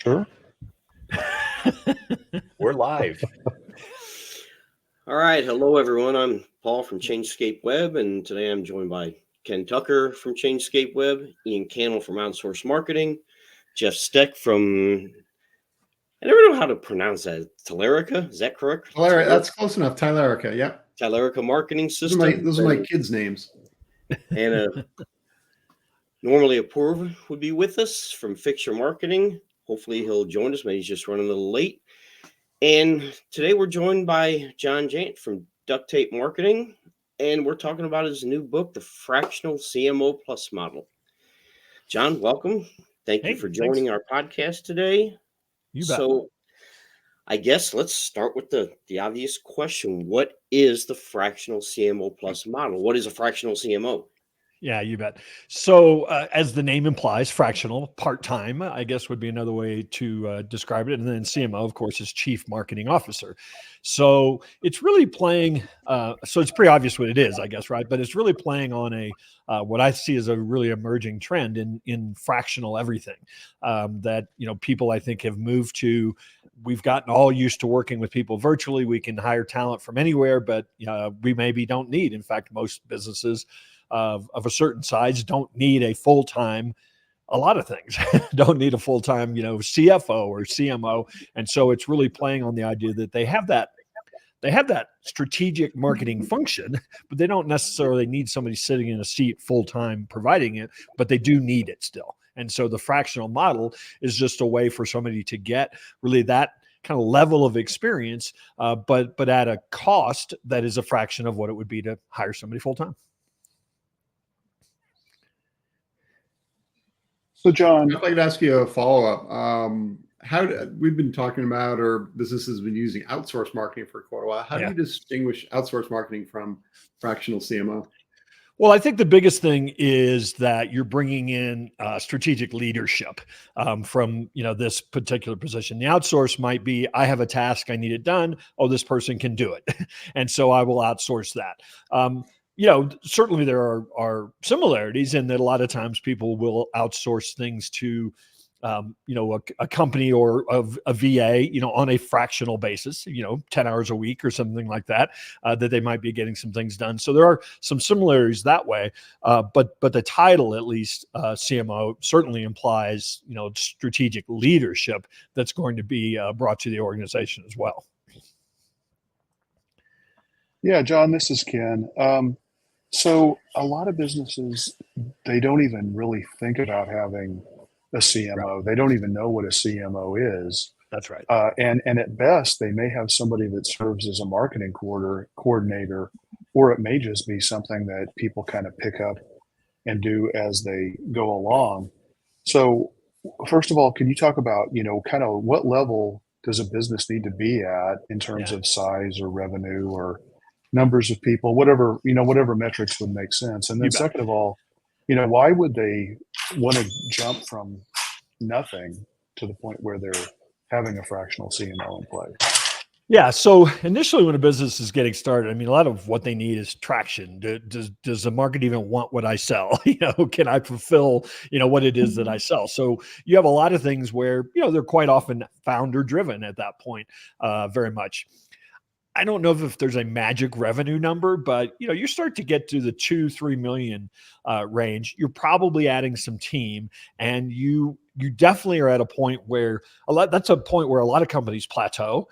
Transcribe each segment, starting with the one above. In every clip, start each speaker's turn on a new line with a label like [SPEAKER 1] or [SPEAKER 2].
[SPEAKER 1] Sure.
[SPEAKER 2] We're live.
[SPEAKER 3] All right. Hello, everyone. I'm Paul from Changescape Web, and today I'm joined by Ken Tucker from Changescape Web, Ian Cannell from Outsource Marketing, Jeff Steck from, I never know how to pronounce that, Tellerica. Is that correct?
[SPEAKER 1] That's close enough. Tellerica, yep.
[SPEAKER 3] Tellerica Marketing System.
[SPEAKER 1] Those are my kids' names.
[SPEAKER 3] And normally Apurva would be with us from Fixture Marketing. Hopefully he'll join us. Maybe he's just running a little late. And today we're joined by John Jantsch from Duct Tape Marketing, and we're talking about his new book, The Fractional CMO Plus Model. John, welcome. Thank you for joining our podcast today.
[SPEAKER 4] You bet.
[SPEAKER 3] So I guess let's start with the obvious question. What is the Fractional CMO Plus model? What is a fractional CMO?
[SPEAKER 4] Yeah, you bet. So as the name implies, fractional, part-time, I guess would be another way to describe it. And then CMO, of course, is Chief Marketing Officer. So it's really playing, so it's pretty obvious what it is, I guess, right? But it's really playing on a what I see as a really emerging trend in fractional everything that, people I think have moved to. We've gotten all used to working with people virtually. We can hire talent from anywhere, but we maybe don't need. In fact, most businesses of a certain size don't need a full-time, a lot of things don't need a full-time, CFO or CMO. And so it's really playing on the idea that they have that strategic marketing function, but they don't necessarily need somebody sitting in a seat full-time providing it, but they do need it still. And so the fractional model is just a way for somebody to get really that kind of level of experience, but at a cost that is a fraction of what it would be to hire somebody full-time.
[SPEAKER 1] So, John, I'd like to ask you a follow-up. We've been talking about, or businesses have been using outsource marketing for quite a while. How do you distinguish outsource marketing from fractional CMO?
[SPEAKER 4] Well, I think the biggest thing is that you're bringing in strategic leadership from this particular position. The outsource might be, I have a task, I need it done. Oh, this person can do it, and so I will outsource that. Certainly there are similarities in that a lot of times people will outsource things to, a company or a VA, on a fractional basis, 10 hours a week or something like that, that they might be getting some things done. So there are some similarities that way. But the title, at least, CMO, certainly implies, strategic leadership that's going to be brought to the organization as well.
[SPEAKER 5] Yeah, John, this is Ken. So a lot of businesses, they don't even really think about having a CMO. Right. They don't even know what a CMO is.
[SPEAKER 4] That's right.
[SPEAKER 5] And at best, they may have somebody that serves as a marketing coordinator, or it may just be something that people kind of pick up and do as they go along. So first of all, can you talk about, kind of what level does a business need to be at in terms of size or revenue or numbers of people, whatever metrics would make sense. And then second of all, why would they want to jump from nothing to the point where they're having a fractional CMO in place?
[SPEAKER 4] Yeah. So initially when a business is getting started, a lot of what they need is traction. Does the market even want what I sell? Can I fulfill, what it is that I sell? So you have a lot of things where, they're quite often founder driven at that point, very much. I don't know if there's a magic revenue number, but you start to get to the 2-3 million range. You're probably adding some team, and you definitely are at a point where that's a point where a lot of companies plateau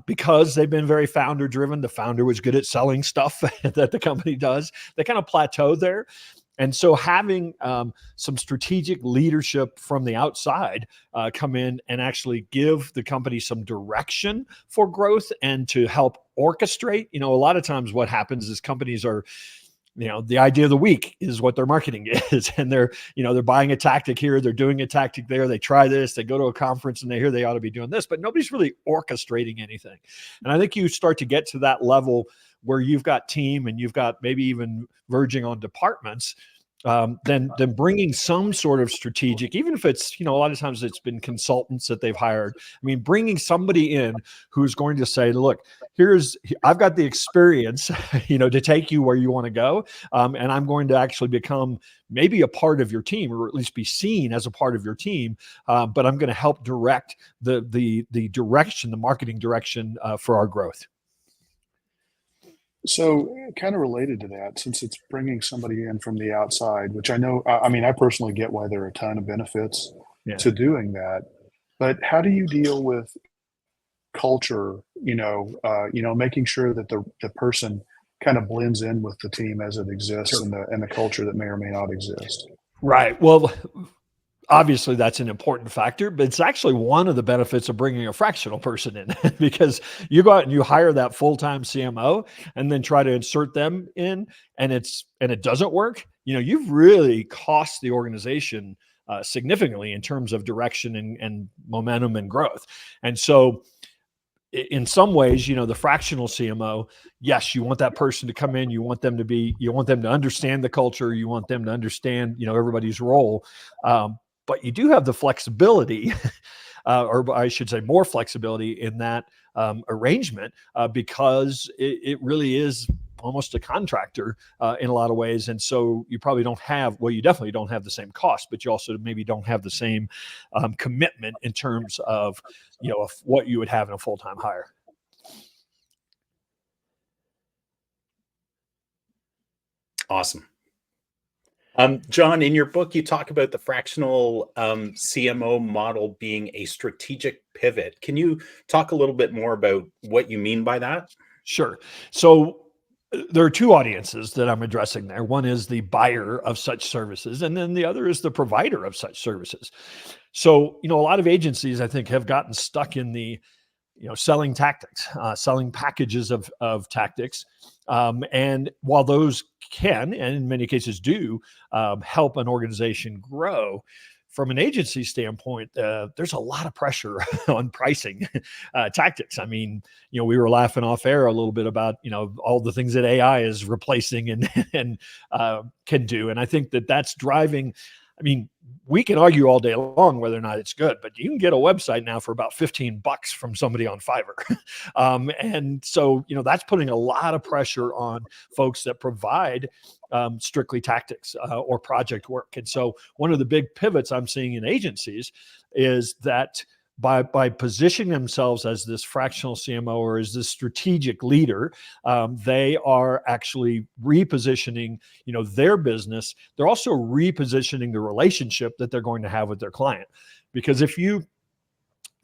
[SPEAKER 4] because they've been very founder driven. The founder was good at selling stuff that the company does. They kind of plateau there. And so having some strategic leadership from the outside come in and actually give the company some direction for growth and to help orchestrate, a lot of times what happens is companies are, the idea of the week is what their marketing is. And they're buying a tactic here, they're doing a tactic there. They try this, they go to a conference and they hear they ought to be doing this, but nobody's really orchestrating anything. And I think you start to get to that level where you've got team and you've got maybe even verging on departments. then bringing some sort of strategic, even if it's, a lot of times it's been consultants that they've hired. I mean, bringing somebody in who's going to say, look, I've got the experience, to take you where you want to go. And I'm going to actually become maybe a part of your team, or at least be seen as a part of your team. But I'm going to help direct the direction, the marketing direction for our growth.
[SPEAKER 5] So kind of related to that, since it's bringing somebody in from the outside, which I know, I mean, I personally get why there are a ton of benefits to doing that, but how do you deal with culture, making sure that the person kind of blends in with the team as it exists,
[SPEAKER 4] Sure.
[SPEAKER 5] and the culture that may or may not exist?
[SPEAKER 4] Right. Well, obviously that's an important factor, but it's actually one of the benefits of bringing a fractional person in because you go out and you hire that full-time CMO and then try to insert them in, and it doesn't work. You've really cost the organization significantly in terms of direction and momentum and growth. And so in some ways, the fractional CMO, yes, you want that person to come in, you want them to understand the culture, you want them to understand, everybody's role. But you do have the flexibility, or I should say more flexibility in that arrangement, because it really is almost a contractor in a lot of ways. And so you probably you definitely don't have the same cost, but you also maybe don't have the same commitment in terms of, of what you would have in a full-time hire.
[SPEAKER 2] Awesome. John, in your book, you talk about the fractional CMO model being a strategic pivot. Can you talk a little bit more about what you mean by that?
[SPEAKER 4] Sure. So there are two audiences that I'm addressing there. One is the buyer of such services, and then the other is the provider of such services. So, a lot of agencies, I think, have gotten stuck in the, selling tactics, selling packages of tactics. And while those can, and in many cases do, help an organization grow, from an agency standpoint, there's a lot of pressure on pricing tactics. I mean, we were laughing off air a little bit about, all the things that AI is replacing and can do. And I think that that's driving. I mean, we can argue all day long whether or not it's good, but you can get a website now for about $15 from somebody on Fiverr. And so, that's putting a lot of pressure on folks that provide strictly tactics or project work. And so one of the big pivots I'm seeing in agencies is that by positioning themselves as this fractional CMO or as this strategic leader, they are actually repositioning, their business. They're also repositioning the relationship that they're going to have with their client. Because if you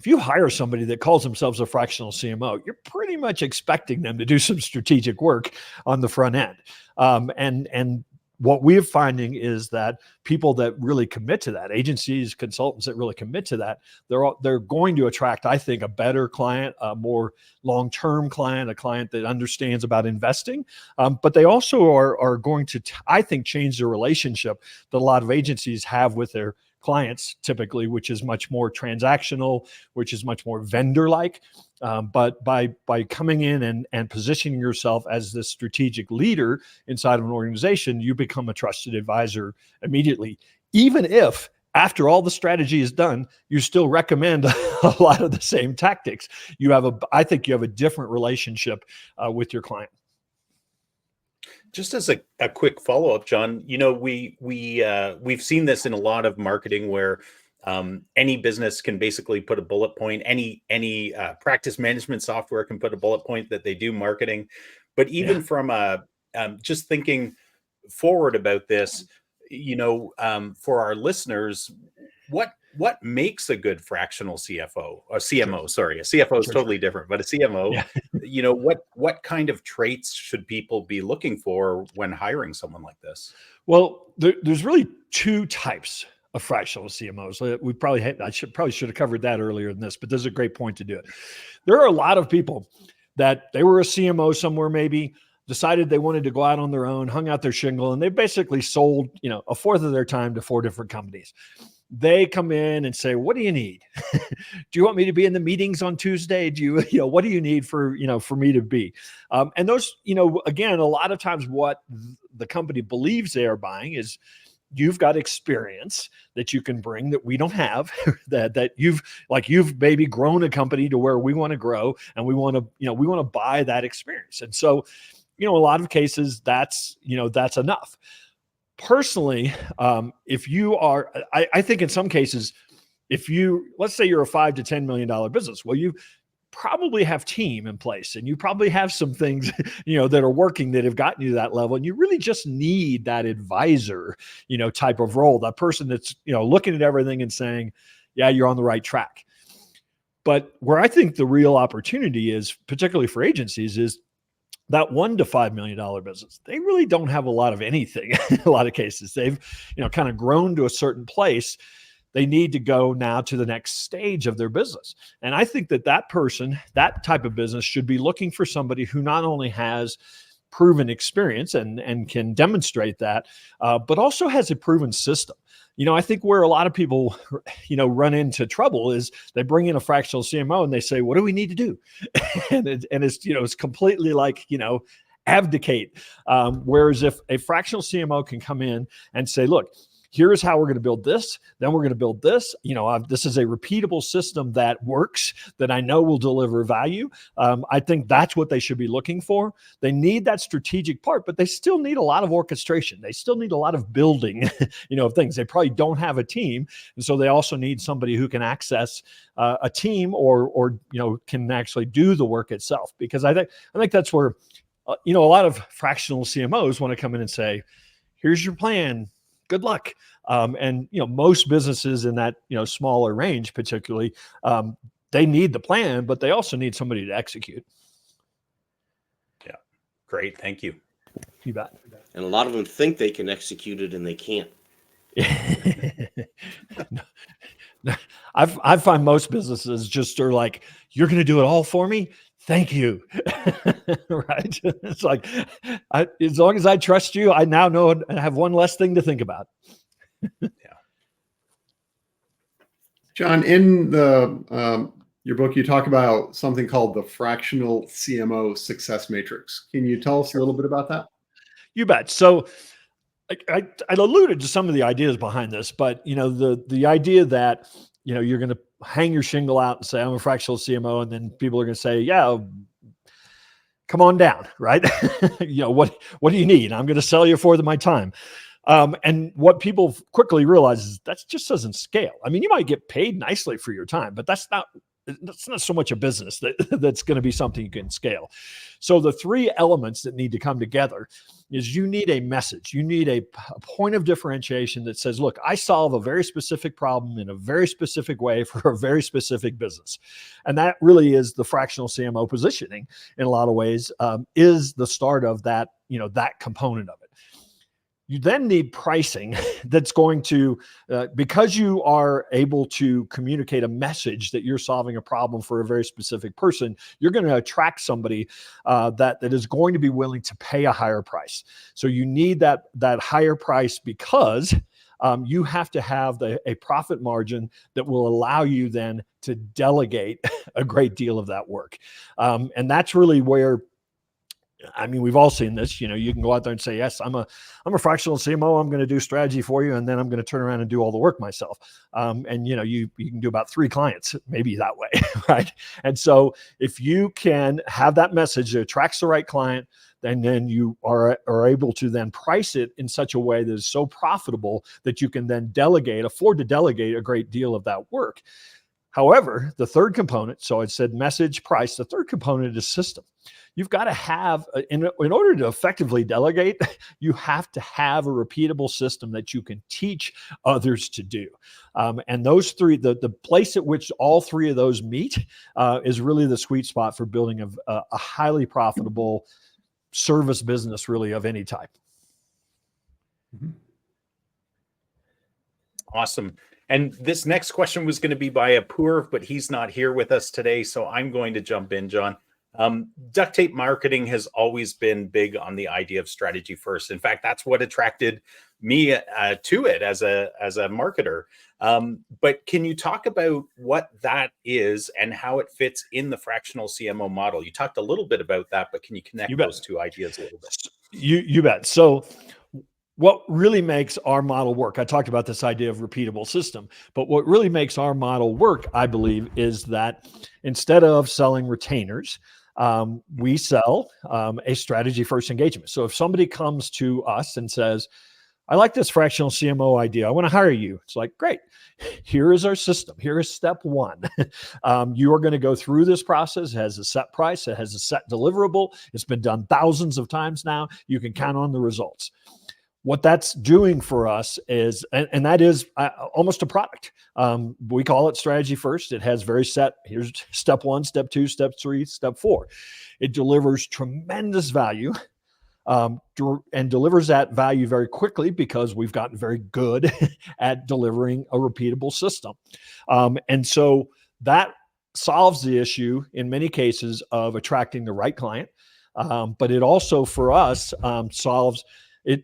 [SPEAKER 4] hire somebody that calls themselves a fractional CMO, you're pretty much expecting them to do some strategic work on the front end. And what we're finding is that people that really commit to that, agencies, consultants that really commit to that, they're going to attract, I think, a better client, a more long-term client, a client that understands about investing. But they also are going to, I think, change the relationship that a lot of agencies have with their clients typically, which is much more transactional, which is much more vendor-like. But by coming in and positioning yourself as the strategic leader inside of an organization, you become a trusted advisor immediately. Even if after all the strategy is done, you still recommend a lot of the same tactics. I think you have a different relationship with your client.
[SPEAKER 2] Just as a quick follow-up, John, we've seen this in a lot of marketing where any business can basically put a bullet point. Any practice management software can put a bullet point that they do marketing. But even from just thinking forward about this, for our listeners, what makes a good fractional CFO or CMO? Sure. Sorry, a CFO is totally different, but a CMO, what kind of traits should people be looking for when hiring someone like this?
[SPEAKER 4] Well, there's really two types of fractional CMOs. I should have covered that earlier in this, but this is a great point to do it. There are a lot of people that they were a CMO somewhere, maybe decided they wanted to go out on their own, hung out their shingle, and they basically sold, a fourth of their time to 4 different companies. They come in and say, what do you need? Do you want me to be in the meetings on Tuesday? What do you need for me to be? And those, again, a lot of times what the company believes they are buying is you've got experience that you can bring that we don't have, that you've maybe grown a company to where we want to grow, and we want to buy that experience. And so, a lot of cases that's enough. Personally, if you are, I think in some cases, let's say you're a $5 to $10 million business, well, you probably have team in place, and you probably have some things, that are working that have gotten you to that level. And you really just need that advisor, type of role, that person that's, looking at everything and saying, yeah, you're on the right track. But where I think the real opportunity is, particularly for agencies, is that $1 to $5 million business. They really don't have a lot of anything. In a lot of cases, they've, kind of grown to a certain place. They need to go now to the next stage of their business. And I think that person, that type of business, should be looking for somebody who not only has proven experience and can demonstrate that, but also has a proven system. I think where a lot of people, run into trouble is they bring in a fractional CMO and they say, what do we need to do? and it's completely like, abdicate. Whereas if a fractional CMO can come in and say, look, here's how we're going to build this. Then we're going to build this. This is a repeatable system that works, that I know will deliver value. I think that's what they should be looking for. They need that strategic part, but they still need a lot of orchestration. They still need a lot of building, of things. They probably don't have a team. And so they also need somebody who can access a team or can actually do the work itself. Because I think that's where, a lot of fractional CMOs want to come in and say, here's your plan. Good luck. And most businesses in that smaller range, particularly, they need the plan, but they also need somebody to execute.
[SPEAKER 2] Yeah, great, thank you.
[SPEAKER 4] You bet.
[SPEAKER 3] And a lot of them think they can execute it, and they can't.
[SPEAKER 4] I find most businesses just are like, you're going to do it all for me. Thank you. Right. It's like, as long as I trust you, I now know I have one less thing to think about.
[SPEAKER 2] Yeah.
[SPEAKER 1] John, in your book, you talk about something called the Fractional CMO Success Matrix. Can you tell us a little bit about that?
[SPEAKER 4] You bet. So I alluded to some of the ideas behind this, but the idea that you're going to hang your shingle out and say, I'm a fractional CMO, and then people are going to say, yeah, come on down, right? What do you need? I'm going to sell you for my time. And what people quickly realize is that just doesn't scale. I mean, you might get paid nicely for your time, but that's not so much a business that's going to be something you can scale. So the three elements that need to come together is you need a message. You need a point of differentiation that says, look, I solve a very specific problem in a very specific way for a very specific business. And that really is the fractional CMO positioning in a lot of ways, is the start of that, that component of it. You then need pricing that's going to, because you are able to communicate a message that you're solving a problem for a very specific person, you're going to attract somebody that is going to be willing to pay a higher price. So you need that higher price because you have to have a profit margin that will allow you then to delegate a great deal of that work. And that's really where, I mean, we've all seen this. You can go out there and say, yes, I'm a fractional CMO. I'm going to do strategy for you. And then I'm going to turn around and do all the work myself. And you can do about 3 clients, maybe that way. Right. And so if you can have that message that attracts the right client, then you are able to then price it in such a way that is so profitable that you can then afford to delegate a great deal of that work. However, the third component, so I said message, price, the third component is system. You've got to have, in order to effectively delegate, you have to have a repeatable system that you can teach others to do. And those three, the place at which all three of those meet is really the sweet spot for building a highly profitable service business, really, of any type.
[SPEAKER 2] Awesome. And this next question was going to be by Apoorv, but he's not here with us today. So I'm going to jump in, John. Duct tape marketing has always been big on the idea of strategy first. In fact, that's what attracted me to it as a marketer. But can you talk about what that is and how it fits in the fractional CMO model? You talked a little bit about that, but can you connect those two ideas a little bit?
[SPEAKER 4] You bet. So what really makes our model work, I talked about this idea of repeatable system, but what really makes our model work, I believe, is that instead of selling retainers, we sell a strategy first engagement. So if somebody comes to us and says, I like this fractional CMO idea, I want to hire you. It's like, great. Here is our system. Here is step one. You are going to go through this process. It has a set price. It has a set deliverable. It's been done thousands of times now. You can count on the results. What that's doing for us is, and that is almost a product. We call it strategy first. It has very set, here's step one, step two, step three, step four. It delivers tremendous value and delivers that value very quickly because we've gotten very good at delivering a repeatable system. And so that solves the issue in many cases of attracting the right client. But it also, for us, solves it.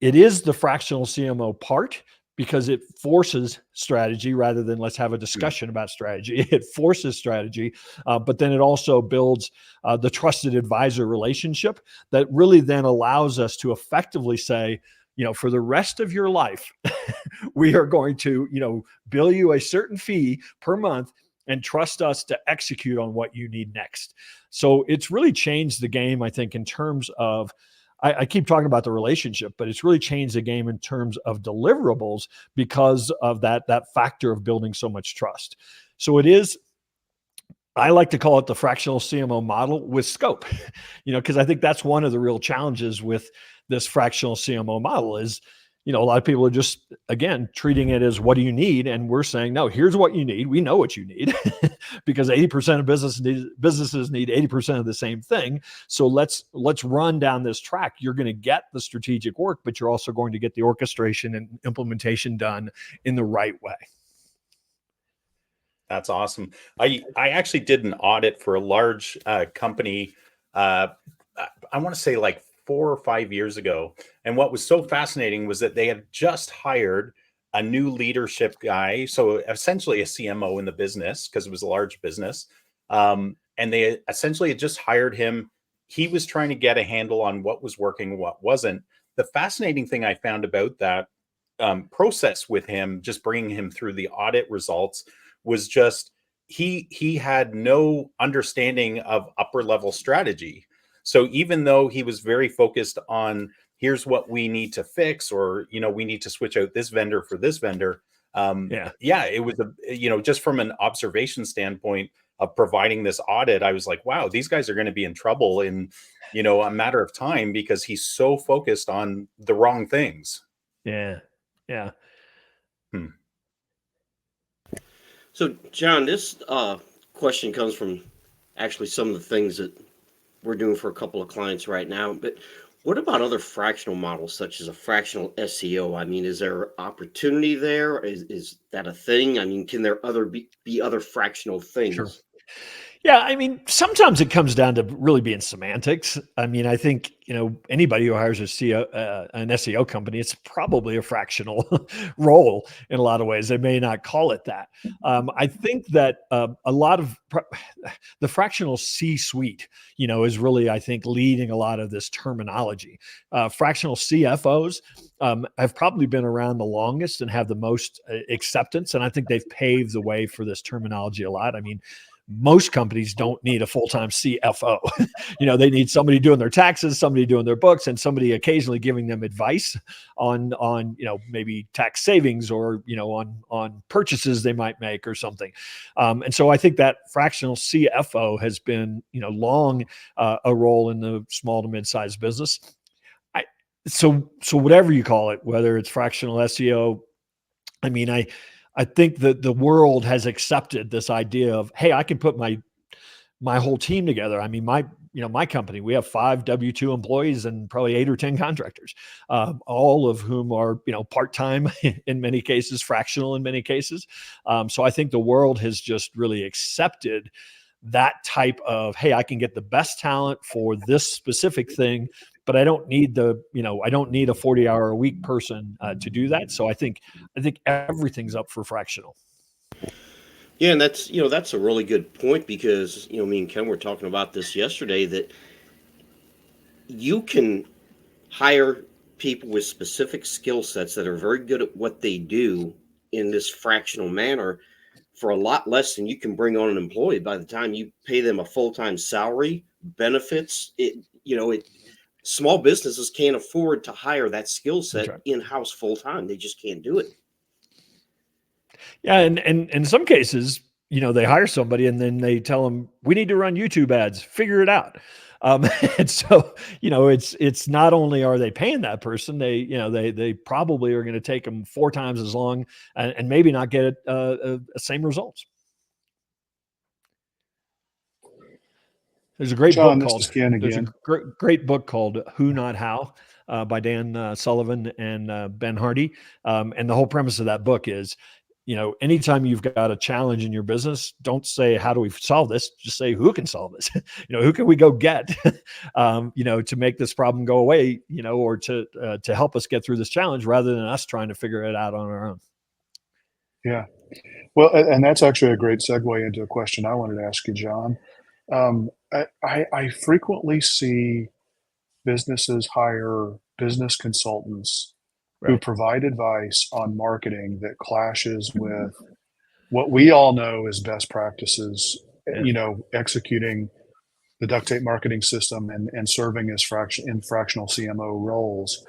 [SPEAKER 4] It is the fractional CMO part because it forces strategy rather than let's have a discussion about strategy. It forces strategy, but then it also builds the trusted advisor relationship that really then allows us to effectively say, for the rest of your life, we are going to, bill you a certain fee per month and trust us to execute on what you need next. So it's really changed the game, I think, in terms of, I keep talking about the relationship, but it's really changed the game in terms of deliverables because of that factor of building so much trust. So it is, I like to call it the fractional CMO model with scope, because I think that's one of the real challenges with this fractional CMO model is, a lot of people are just, again, treating it as what do you need? And we're saying, no, here's what you need. We know what you need because 80% of businesses need 80% of the same thing. So let's run down this track. You're going to get the strategic work, but you're also going to get the orchestration and implementation done in the right way.
[SPEAKER 2] That's awesome. I actually did an audit for a large company. I want to say like 4 or 5 years ago. And what was so fascinating was that they had just hired a new leadership guy. So essentially a CMO in the business because it was a large business. And they essentially had just hired him. He was trying to get a handle on what was working, what wasn't. The fascinating thing I found about that process with him, just bringing him through the audit results, was just he had no understanding of upper level strategy. So even though he was very focused on here's what we need to fix, or, we need to switch out this vendor for this vendor. It was, just from an observation standpoint of providing this audit, I was like, wow, these guys are going to be in trouble in, a matter of time because he's so focused on the wrong things.
[SPEAKER 4] Yeah. Yeah.
[SPEAKER 3] So, John, this question comes from actually some of the things that we're doing for a couple of clients right now. But what about other fractional models, such as a fractional SEO? I mean, is there opportunity there? Is that a thing? I mean, can there be other fractional things?
[SPEAKER 4] Sure. Yeah, I mean, sometimes it comes down to really being semantics. I mean, I think, anybody who hires an SEO company, it's probably a fractional role in a lot of ways. They may not call it that. I think that a lot of the fractional C-suite, is really, I think, leading a lot of this terminology. Fractional CFOs have probably been around the longest and have the most acceptance. And I think they've paved the way for this terminology a lot. I mean, most companies don't need a full-time CFO. They need somebody doing their taxes, somebody doing their books, and somebody occasionally giving them advice on maybe tax savings or, on purchases they might make or something. And so I think that fractional CFO has been, long a role in the small to mid-sized business. So whatever you call it, whether it's fractional SEO, I mean, I think that the world has accepted this idea of, hey, I can put my whole team together. I mean, my company, we have 5 W-2 employees and probably 8 or 10 contractors, all of whom are, part-time in many cases, fractional in many cases. So I think the world has just really accepted that type of, hey, I can get the best talent for this specific thing, but I don't need a 40-hour a week person to do that. So I think everything's up for fractional.
[SPEAKER 3] Yeah, and that's a really good point because me and Ken were talking about this yesterday, that you can hire people with specific skill sets that are very good at what they do in this fractional manner for a lot less than you can bring on an employee. By the time you pay them a full-time salary, benefits, small businesses can't afford to hire that skill set in-house full-time. They just can't do it.
[SPEAKER 4] Yeah. And in some cases, they hire somebody and then they tell them, we need to run YouTube ads, figure it out. And so, it's not only are they paying that person, they probably are going to take them 4 times as long and maybe not get same results. There's a great
[SPEAKER 5] John,
[SPEAKER 4] book
[SPEAKER 5] this
[SPEAKER 4] called,
[SPEAKER 5] is Ken
[SPEAKER 4] there's a
[SPEAKER 5] again.
[SPEAKER 4] great book called Who Not How by Dan Sullivan and Ben Hardy. And the whole premise of that book is, anytime you've got a challenge in your business, don't say, how do we solve this? Just say, who can solve this? Who can we go get, to make this problem go away, or to help us get through this challenge rather than us trying to figure it out on our own.
[SPEAKER 5] Yeah. Well, and that's actually a great segue into a question I wanted to ask you, John. I frequently see businesses hire business consultants who provide advice on marketing that clashes with what we all know is best practices, executing the Duct Tape Marketing System and serving as fractional CMO roles.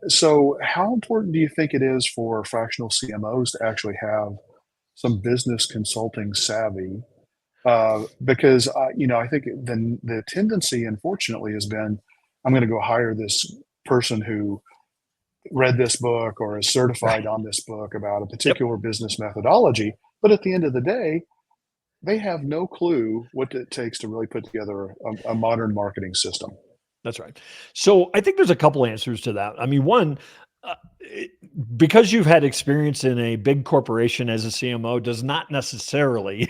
[SPEAKER 5] So how important do you think it is for fractional CMOs to actually have some business consulting savvy? Because I think the tendency, unfortunately, has been, I'm going to go hire this person who read this book or is certified on this book about a particular business methodology. But at the end of the day, they have no clue what it takes to really put together a modern marketing system.
[SPEAKER 4] That's right. So I think there's a couple answers to that. I mean, one, because you've had experience in a big corporation as a CMO does not necessarily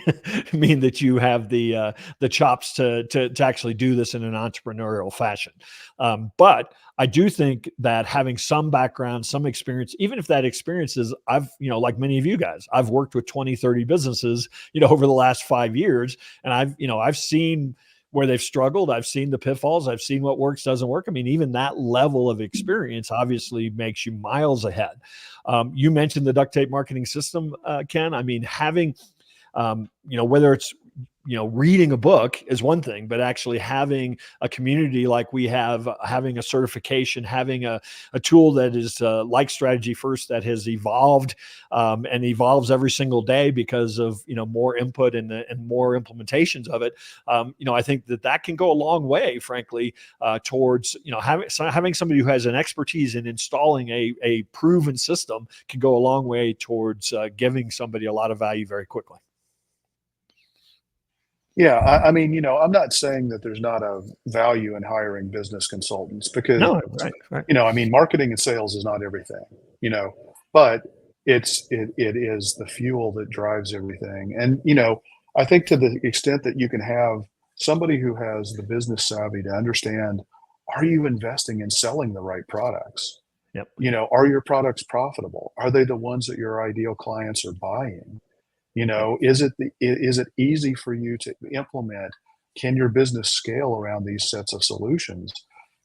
[SPEAKER 4] mean that you have the chops to actually do this in an entrepreneurial fashion. But I do think that having some background, some experience, even if that experience is, like many of you guys, I've worked with 20, 30 businesses, over the last 5 years. And I've seen where they've struggled. I've seen the pitfalls. I've seen what works, doesn't work. I mean, even that level of experience obviously makes you miles ahead. You mentioned the Duct Tape Marketing System, Ken. I mean, having, whether it's, reading a book is one thing, but actually having a community like we have, having a certification, having a tool that is like Strategy First that has evolved and evolves every single day because of, more input and more implementations of it. I think that can go a long way, frankly, towards, having somebody who has an expertise in installing a proven system can go a long way towards giving somebody a lot of value very quickly.
[SPEAKER 5] Yeah, I mean, I'm not saying that there's not a value in hiring business consultants because,
[SPEAKER 4] No, right.
[SPEAKER 5] I mean, marketing and sales is not everything, but it is the fuel that drives everything. And, I think to the extent that you can have somebody who has the business savvy to understand, are you investing in selling the right products?
[SPEAKER 4] Yep.
[SPEAKER 5] Are your products profitable? Are they the ones that your ideal clients are buying? Is it easy for you to implement? Can your business scale around these sets of solutions?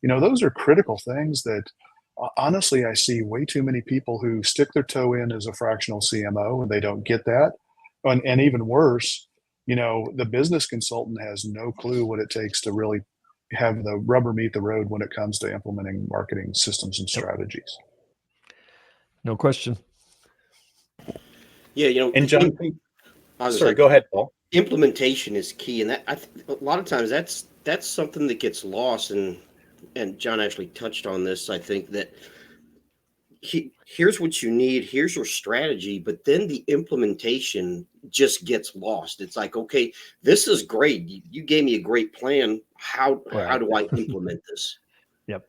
[SPEAKER 5] Those are critical things that honestly, I see way too many people who stick their toe in as a fractional CMO and they don't get that. And even worse, the business consultant has no clue what it takes to really have the rubber meet the road when it comes to implementing marketing systems and strategies.
[SPEAKER 4] No question.
[SPEAKER 3] Yeah,
[SPEAKER 2] And John, sorry, go ahead, Paul.
[SPEAKER 3] Implementation is key, and that a lot of times that's something that gets lost. And John actually touched on this. I think that here's what you need, here's your strategy, but then the implementation just gets lost. It's like, okay, this is great. You gave me a great plan. How do I implement this?
[SPEAKER 4] Yep.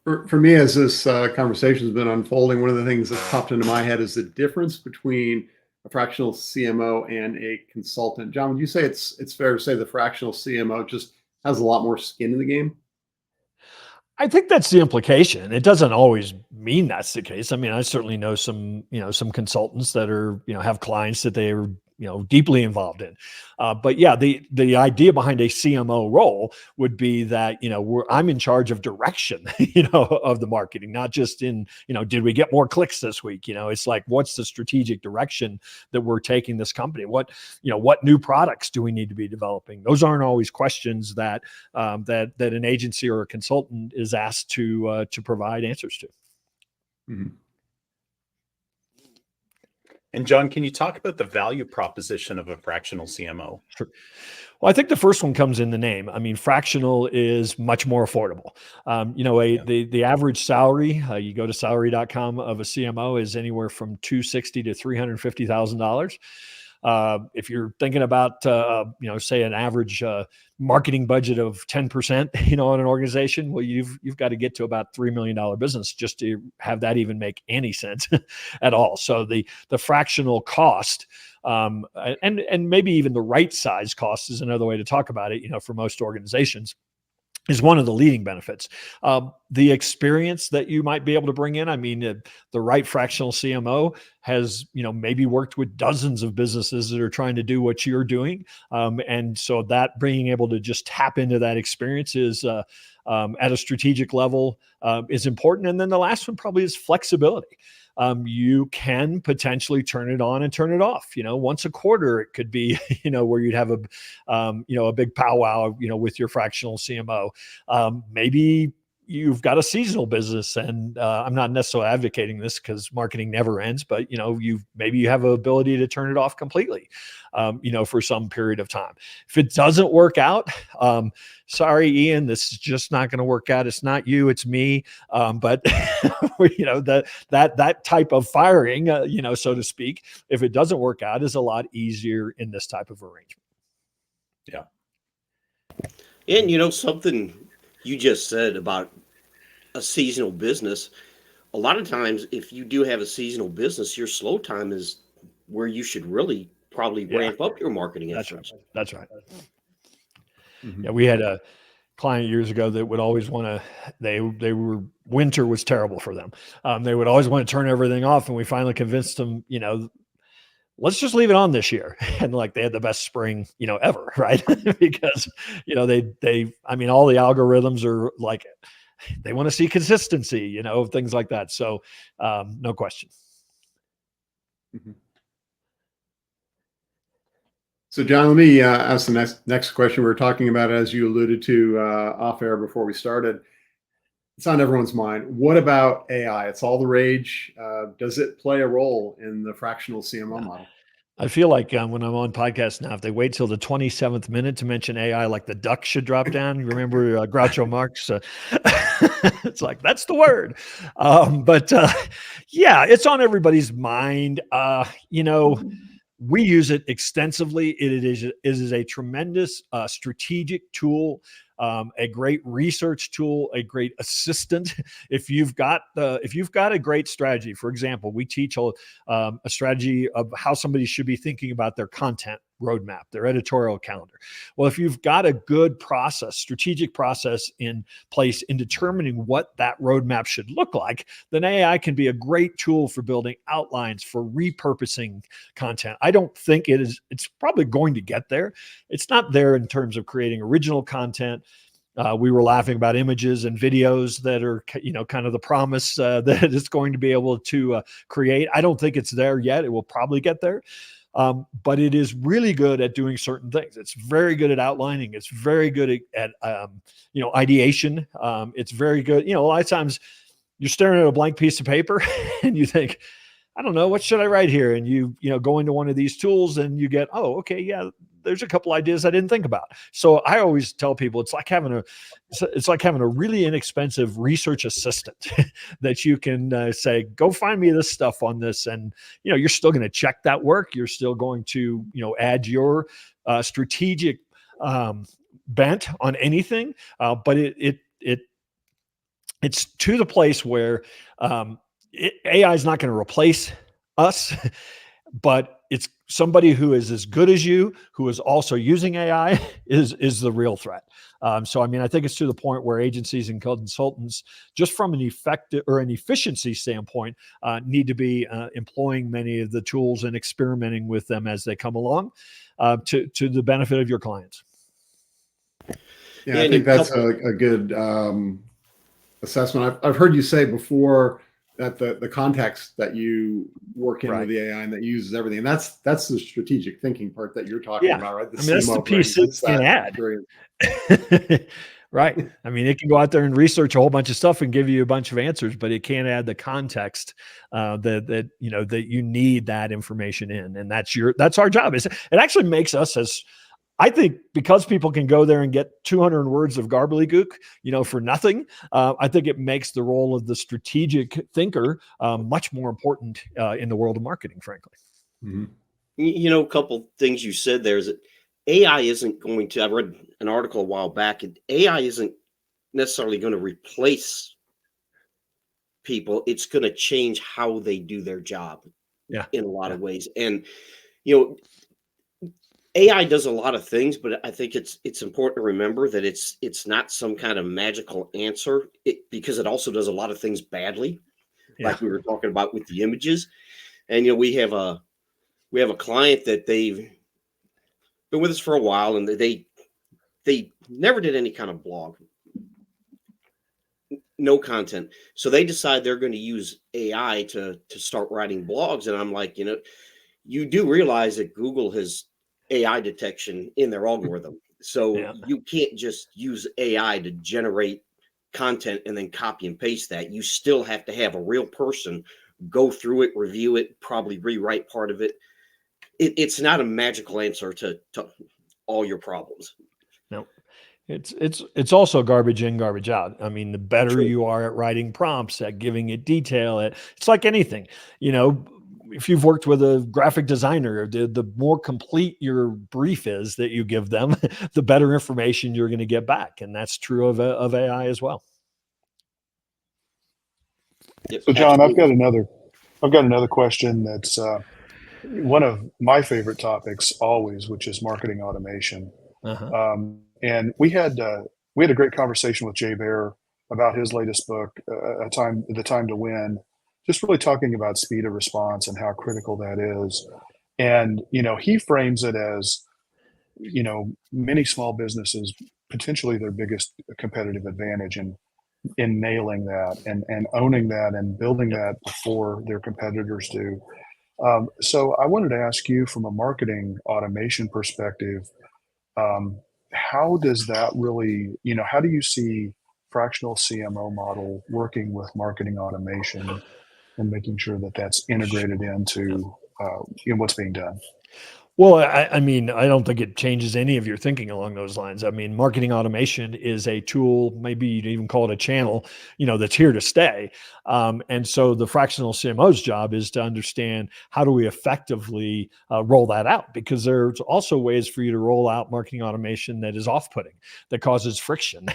[SPEAKER 1] For me, as this conversation has been unfolding, one of the things that popped into my head is the difference between a fractional CMO and a consultant. John, would you say it's fair to say the fractional CMO just has a lot more skin in the game?
[SPEAKER 4] I think that's the implication. It doesn't always mean that's the case. I mean, I certainly know some consultants that are, have clients that they are deeply involved in. But yeah, the idea behind a CMO role would be that, I'm in charge of direction, of the marketing, not just in, did we get more clicks this week? It's like, what's the strategic direction that we're taking this company? What new products do we need to be developing? Those aren't always questions that an agency or a consultant is asked to provide answers to.
[SPEAKER 1] Mhm.
[SPEAKER 2] And John, can you talk about the value proposition of a fractional CMO?
[SPEAKER 4] Sure. Well, I think the first one comes in the name. I mean, fractional is much more affordable. The average salary, you go to salary.com, of a CMO is anywhere from $260,000 to $350,000. If you're thinking about, say an average marketing budget of 10%, on an organization, well, you've got to get to about $3 million business just to have that even make any sense at all. So the fractional cost, and maybe even the right size cost is another way to talk about it, for most organizations, is one of the leading benefits. The experience that you might be able to bring in. I mean, the right fractional CMO has, maybe worked with dozens of businesses that are trying to do what you're doing. And so that being able to just tap into that experience is at a strategic level is important. And then the last one probably is flexibility. You can potentially turn it on and turn it off. Once a quarter, it could be, where you'd have a big powwow, with your fractional CMO. Maybe you've got a seasonal business, and I'm not necessarily advocating this because marketing never ends, but maybe you have an ability to turn it off completely, for some period of time. If it doesn't work out, sorry, Ian, this is just not going to work out. It's not you, it's me. But that type of firing, so to speak, if it doesn't work out, is a lot easier in this type of arrangement.
[SPEAKER 2] Yeah.
[SPEAKER 3] And something you just said about a seasonal business, a lot of times if you do have a seasonal business, your slow time is where you should really probably ramp up your marketing efforts.
[SPEAKER 4] That's right.
[SPEAKER 1] Mhm.
[SPEAKER 4] Yeah, we had a client years ago that would always want to, winter was terrible for them. They would always want to turn everything off. And we finally convinced them, let's just leave it on this year. And like, they had the best spring, ever. Right. Because, all the algorithms are like, they want to see consistency, things like that. So no question.
[SPEAKER 1] Mhm. So, John, let me ask the next question. We were talking about, as you alluded to off air before we started, it's on everyone's mind. What about AI? It's all the rage. Does it play a role in the fractional CMO model?
[SPEAKER 4] I feel like when I'm on podcasts now, if they wait till the 27th minute to mention AI, like the duck should drop down. You remember Groucho Marx? It's like, that's the word. But yeah, it's on everybody's mind. We use it extensively. It is a tremendous strategic tool, a great research tool, a great assistant. If you've got a great strategy, for example, we teach a strategy of how somebody should be thinking about their content roadmap, their editorial calendar. Well, if you've got a good process, strategic process in place in determining what that roadmap should look like, then AI can be a great tool for building outlines, for repurposing content. I don't think it's probably going to get there. It's not there in terms of creating original content. We were laughing about images and videos that are, kind of the promise that it's going to be able to create. I don't think it's there yet. It will probably get there. But it is really good at doing certain things. It's very good at outlining. It's very good at ideation. It's very good. A lot of times you're staring at a blank piece of paper and you think, I don't know, what should I write here? And you go into one of these tools and you get, oh, okay, yeah, there's a couple ideas I didn't think about. So I always tell people it's like having a really inexpensive research assistant that you can say, go find me this stuff on this. And, you're still going to check that work. You're still going to, add your strategic bent on anything. But it's to the place where AI is not going to replace us, but somebody who is as good as you, who is also using AI, is the real threat. So, I mean, I think it's to the point where agencies and consultants, just from an effective or an efficiency standpoint, need to be employing many of the tools and experimenting with them as they come along, to the benefit of your clients.
[SPEAKER 1] Yeah, I think that's a good assessment. I've heard you say before that the context that you work in with the AI and that uses everything, and that's the strategic thinking part that you're talking about, right?
[SPEAKER 4] I mean, that's the piece it can add. Right. I mean, it can go out there and research a whole bunch of stuff and give you a bunch of answers, but it can't add the context that you need that information in, and that's our job. It actually makes us, as I think, because people can go there and get 200 words of gobbledygook, for nothing. I think it makes the role of the strategic thinker much more important in the world of marketing, frankly.
[SPEAKER 3] Mm-hmm. A couple things you said there is that AI isn't going to, I read an article a while back, and AI isn't necessarily going to replace people. It's going to change how they do their job in a lot of ways. And, AI does a lot of things, but I think it's important to remember that it's not some kind of magical answer, because it also does a lot of things badly, like we were talking about with the images. And we have a client that they've been with us for a while, and they never did any kind of blog, no content. So they decide they're going to use AI to start writing blogs. And I'm like, you do realize that Google has AI detection in their algorithm. So you can't just use AI to generate content and then copy and paste that. You still have to have a real person go through it, review it, probably rewrite part of it. It's not a magical answer to all your problems.
[SPEAKER 4] No, it's also garbage in, garbage out. I mean, the better you are at writing prompts, at giving it detail, it's like anything, if you've worked with a graphic designer, the more complete your brief is that you give them, the better information you're going to get back. And that's true of AI as well.
[SPEAKER 5] So John, I've got another question that's one of my favorite topics always, which is marketing automation. And we had a great conversation with Jay Baer about his latest book, The Time to Win, just really talking about speed of response and how critical that is. And, he frames it as, many small businesses, potentially their biggest competitive advantage in nailing that and owning that and building that before their competitors do. So I wanted to ask you, from a marketing automation perspective, how does that really, how do you see fractional CMO model working with marketing automation and making sure that that's integrated into what's being done?
[SPEAKER 4] Well, I mean, I don't think it changes any of your thinking along those lines. I mean, marketing automation is a tool, maybe you'd even call it a channel, that's here to stay. And so the fractional CMO's job is to understand, how do we effectively roll that out? Because there's also ways for you to roll out marketing automation that is off-putting, that causes friction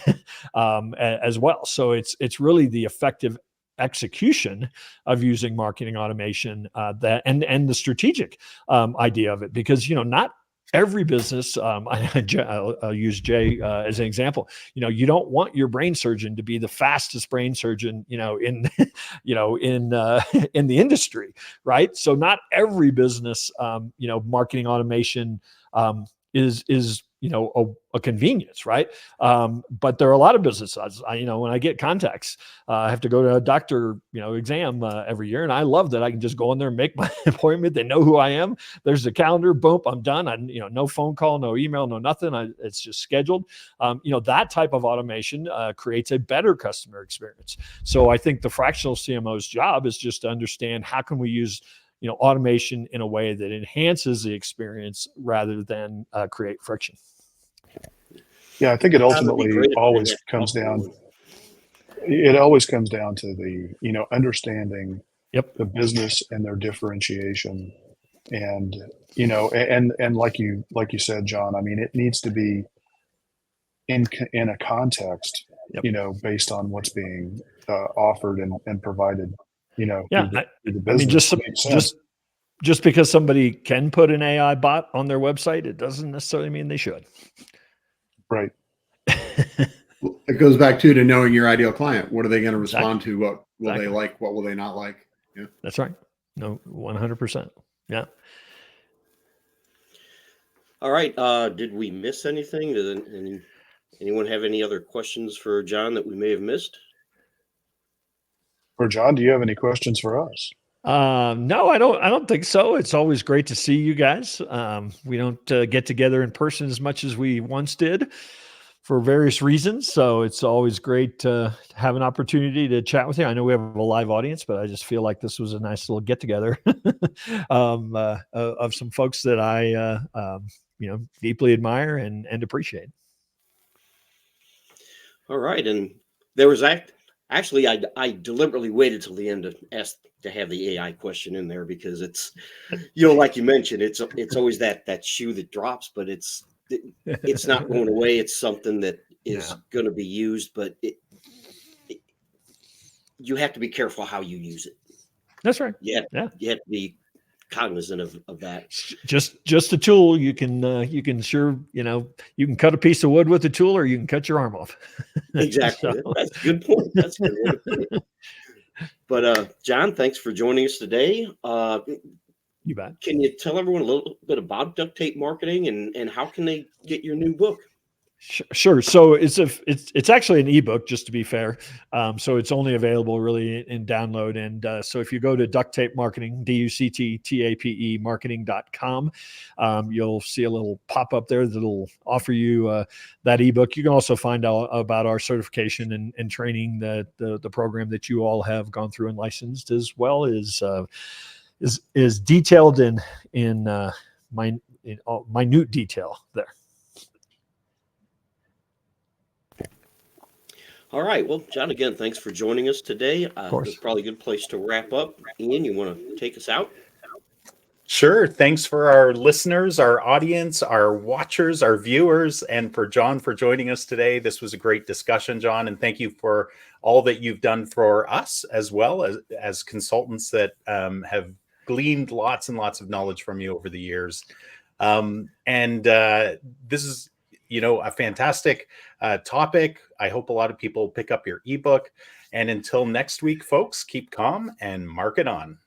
[SPEAKER 4] as well. So it's really the effective execution of using marketing automation and the strategic idea of it, because not every business, I'll use Jay as an example. You don't want your brain surgeon to be the fastest brain surgeon in in the industry, right? So not every business marketing automation is a convenience, right? But there are a lot of businesses. When I get contacts, I have to go to a doctor, exam every year, and I love that I can just go in there and make my appointment. They know who I am. There's the calendar. Boom, I'm done. No phone call, no email, no nothing. It's just scheduled. That type of automation creates a better customer experience. So I think the fractional CMO's job is just to understand, how can we use automation in a way that enhances the experience rather than create friction.
[SPEAKER 5] Yeah, I think it ultimately always comes down. It always comes down to the understanding the business and their differentiation, and and like you said, John. I mean, it needs to be in a context, based on what's being offered and provided. The business.
[SPEAKER 4] just because somebody can put an AI bot on their website, it doesn't necessarily mean they should.
[SPEAKER 5] Right.
[SPEAKER 1] It goes back to knowing your ideal client. What are they going to respond
[SPEAKER 4] Exactly.
[SPEAKER 1] to? What will they
[SPEAKER 4] Exactly.
[SPEAKER 1] like? What will they not like? Yeah.
[SPEAKER 4] That's right. No, 100%. Yeah.
[SPEAKER 3] All right. Did we miss anything? Anyone have any other questions for John that we may have missed?
[SPEAKER 5] Or John, do you have any questions for us?
[SPEAKER 4] No, I don't think so. It's always great to see you guys. We don't get together in person as much as we once did for various reasons. So it's always great to have an opportunity to chat with you. I know we have a live audience, but I just feel like this was a nice little get together of some folks that I, deeply admire and appreciate.
[SPEAKER 3] All right. And there was actually, I deliberately waited till the end to ask to have the AI question in there because it's, like you mentioned, it's always that shoe that drops, but it's not going away. It's something that is going to be used, but you have to be careful how you use it.
[SPEAKER 4] That's right.
[SPEAKER 3] You have to be cognizant of that.
[SPEAKER 4] Just a tool. You can you can cut a piece of wood with a tool, or you can cut your arm off.
[SPEAKER 3] Exactly.
[SPEAKER 4] So.
[SPEAKER 3] That's a good point. That's a good way to put it. But John, thanks for joining us today.
[SPEAKER 4] You bet.
[SPEAKER 3] Can you tell everyone a little bit about duct tape marketing and how can they get your new book?
[SPEAKER 4] Sure. So it's actually an ebook, just to be fair. So it's only available really in download. And so if you go to Duct Tape Marketing, DUCTTAPE marketing.com, you'll see a little pop up there that'll offer you that ebook. You can also find out about our certification and training, the program that you all have gone through and licensed, as well as is detailed in minute detail there.
[SPEAKER 3] All right. Well, John, again, thanks for joining us today. It's probably a good place to wrap up. Ian, you want to take us out?
[SPEAKER 2] Sure. Thanks for our listeners, our audience, our watchers, our viewers, and for John for joining us today. This was a great discussion, John, and thank you for all that you've done for us as well as consultants that have gleaned lots and lots of knowledge from you over the years. This is a fantastic topic. I hope a lot of people pick up your ebook. And until next week, folks, keep calm and market on.